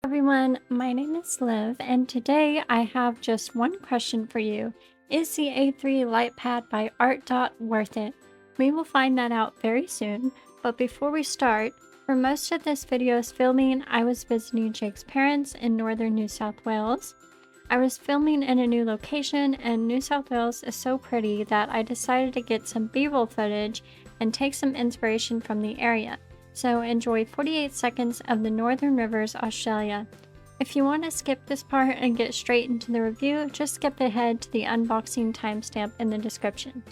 Everyone, my name is Liv, and today I have just one question for you. Is the A3 Light Pad by Artdot worth it? We will find that out very soon, but before we start, for most of this video's filming, I was visiting Jake's parents in northern New South Wales. I was filming in a new location, and New South Wales is so pretty that I decided to get some B-roll footage and take some inspiration from the area. So enjoy 48 seconds of the Northern Rivers, Australia. If you want to skip this part and get straight into the review, just skip ahead to the unboxing timestamp in the description.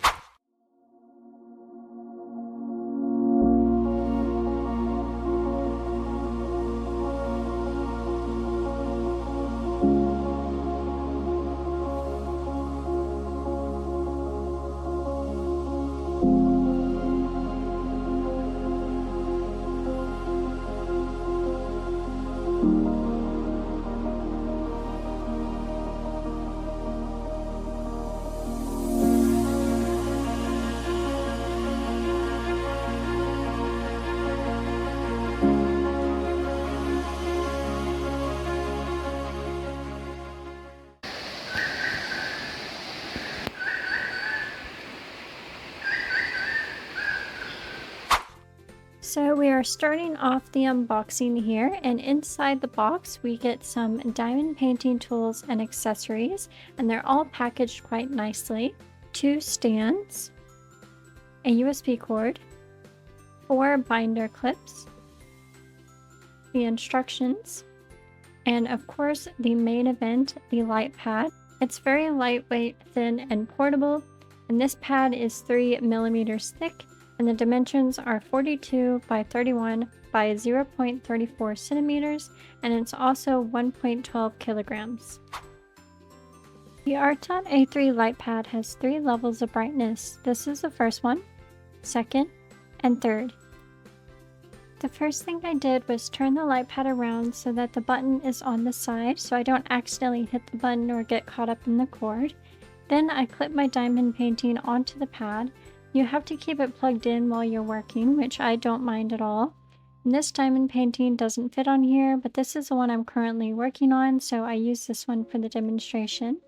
So we are starting off the unboxing here, and inside the box we get some diamond painting tools and accessories, and they're all packaged quite nicely. 2 stands, a USB cord, 4 binder clips, the instructions, and of course the main event, the light pad. It's very lightweight, thin, and portable, and this pad is 3 millimeters thick, and the dimensions are 42 by 31 by 0.34 centimeters, and it's also 1.12 kilograms. The Artdot A3 Light Pad has 3 levels of brightness. This is the first one, second, and third. The first thing I did was turn the light pad around so that the button is on the side so I don't accidentally hit the button or get caught up in the cord. Then I clip my diamond painting onto the pad. You have to keep it plugged in while you're working, which I don't mind at all. And this diamond painting doesn't fit on here, but this is the one I'm currently working on, so I use this one for the demonstration.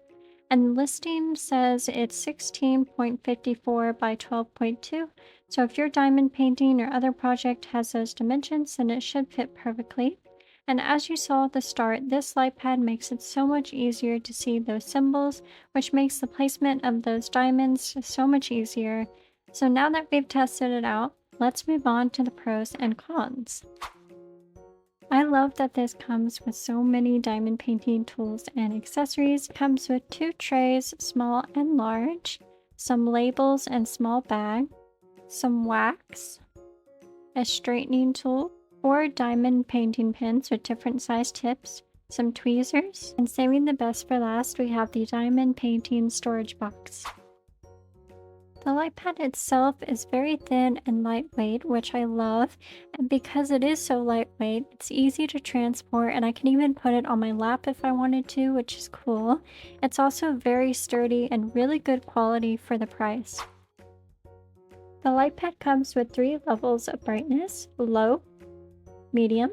And the listing says it's 16.54 by 12.2, so if your diamond painting or other project has those dimensions, then it should fit perfectly. And as you saw at the start, this light pad makes it so much easier to see those symbols, which makes the placement of those diamonds so much easier. So now that we've tested it out, let's move on to the pros and cons. I love that this comes with so many diamond painting tools and accessories. It comes with 2 trays, small and large, some labels and small bag, some wax, a straightening tool, 4 diamond painting pins with different size tips, some tweezers, and saving the best for last, we have the diamond painting storage box. The light pad itself is very thin and lightweight, which I love, and because it is so lightweight, it's easy to transport, and I can even put it on my lap if I wanted to, which is cool. It's also very sturdy and really good quality for the price. The light pad comes with 3 levels of brightness: low, medium,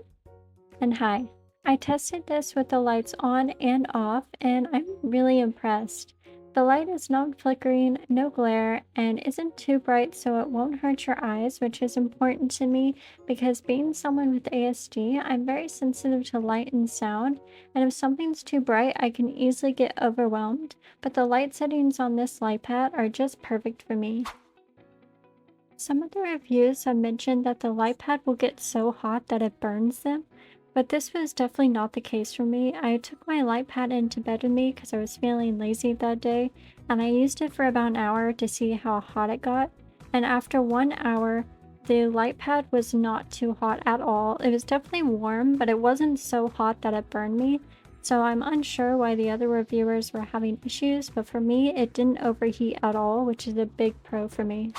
and high. I tested this with the lights on and off, and I'm really impressed. The light is not flickering, no glare, and isn't too bright so it won't hurt your eyes, which is important to me because being someone with ASD, I'm very sensitive to light and sound, and if something's too bright, I can easily get overwhelmed, but the light settings on this light pad are just perfect for me. Some of the reviews have mentioned that the light pad will get so hot that it burns them, but this was definitely not the case for me. I took my light pad into bed with me because I was feeling lazy that day, and I used it for about an hour to see how hot it got. And after 1 hour, the light pad was not too hot at all. It was definitely warm, but it wasn't so hot that it burned me. So I'm unsure why the other reviewers were having issues, but for me, it didn't overheat at all, which is a big pro for me.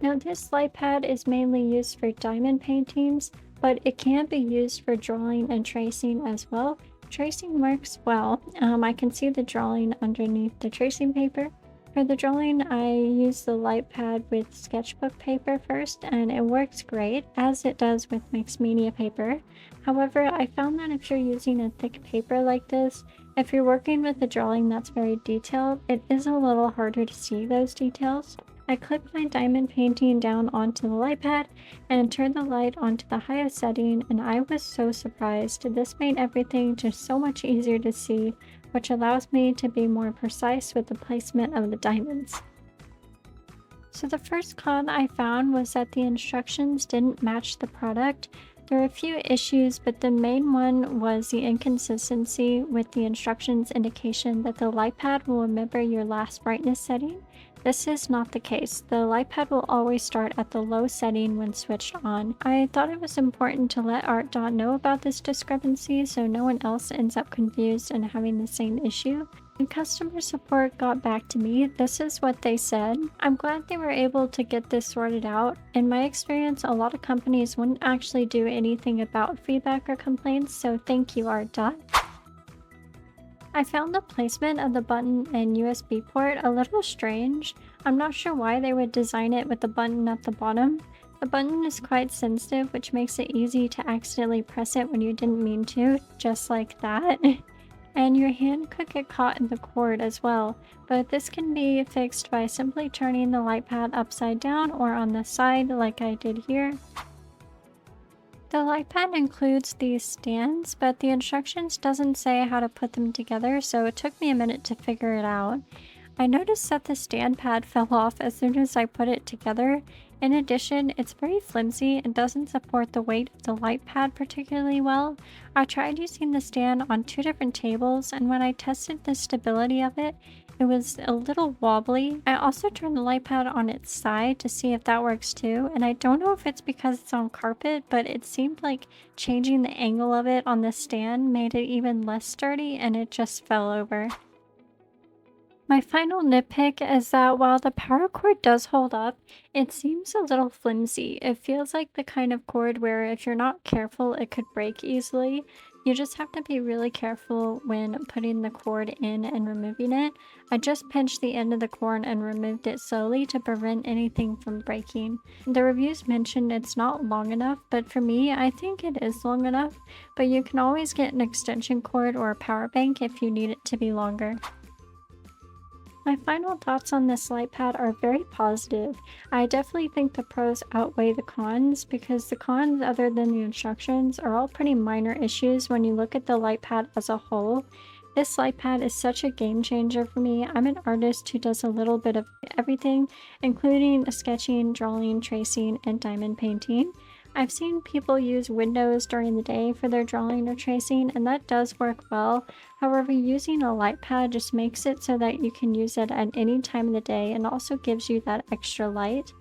Now this light pad is mainly used for diamond paintings, but it can be used for drawing and tracing as well. Tracing works well. I can see the drawing underneath the tracing paper, For the drawing, I use the light pad with sketchbook paper first, and it works great, as it does with mixed media paper. However, I found that if you're using a thick paper like this, if you're working with a drawing that's very detailed, it is a little harder to see those details. I clipped my diamond painting down onto the light pad and turned the light onto the highest setting, and I was so surprised. This made everything just so much easier to see, which allows me to be more precise with the placement of the diamonds. So the first con I found was that the instructions didn't match the product. There were a few issues, but the main one was the inconsistency with the instructions indication that the light pad will remember your last brightness setting. This is not the case. The light pad will always start at the low setting when switched on. I thought it was important to let Artdot know about this discrepancy so no one else ends up confused and having the same issue. When customer support got back to me, this is what they said. I'm glad they were able to get this sorted out. In my experience, a lot of companies wouldn't actually do anything about feedback or complaints, so thank you, Artdot. I found the placement of the button and USB port a little strange. I'm not sure why they would design it with the button at the bottom. The button is quite sensitive, which makes it easy to accidentally press it when you didn't mean to, just like that. And your hand could get caught in the cord as well, but this can be fixed by simply turning the light pad upside down or on the side like I did here. The light pad includes these stands, but the instructions doesn't say how to put them together, so it took me a minute to figure it out. I noticed that the stand pad fell off as soon as I put it together. In addition, it's very flimsy and doesn't support the weight of the light pad particularly well. I tried using the stand on 2 different tables, and when I tested the stability of it, it was a little wobbly. I also turned the light pad on its side to see if that works too, and I don't know if it's because it's on carpet, but it seemed like changing the angle of it on the stand made it even less sturdy, and it just fell over. My final nitpick is that while the power cord does hold up, it seems a little flimsy. It feels like the kind of cord where if you're not careful, it could break easily. You just have to be really careful when putting the cord in and removing it. I just pinched the end of the cord and removed it slowly to prevent anything from breaking. The reviews mentioned it's not long enough, but for me, I think it is long enough. But you can always get an extension cord or a power bank if you need it to be longer. My final thoughts on this light pad are very positive. I definitely think the pros outweigh the cons because the cons, other than the instructions, are all pretty minor issues when you look at the light pad as a whole. This light pad is such a game changer for me. I'm an artist who does a little bit of everything, including sketching, drawing, tracing, and diamond painting. I've seen people use windows during the day for their drawing or tracing, and that does work well. However, using a light pad just makes it so that you can use it at any time of the day and also gives you that extra light.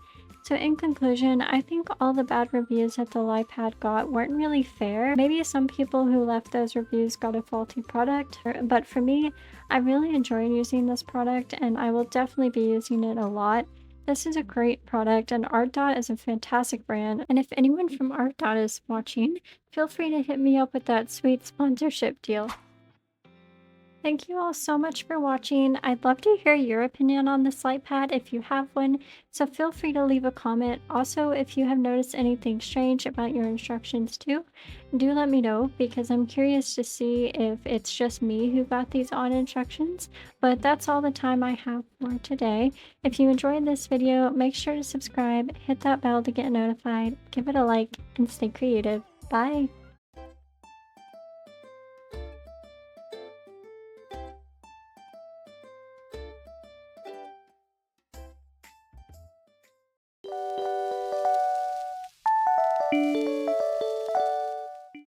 So in conclusion, I think all the bad reviews that the light pad got weren't really fair. Maybe some people who left those reviews got a faulty product, but for me, I really enjoyed using this product and I will definitely be using it a lot. This is a great product and Artdot is a fantastic brand, and if anyone from Artdot is watching, feel free to hit me up with that sweet sponsorship deal. Thank you all so much for watching. I'd love to hear your opinion on this light pad if you have one, so feel free to leave a comment. Also, if you have noticed anything strange about your instructions too, do let me know because I'm curious to see if it's just me who got these odd instructions. But that's all the time I have for today. If you enjoyed this video, make sure to subscribe, hit that bell to get notified, give it a like, and stay creative. Bye! Thank you.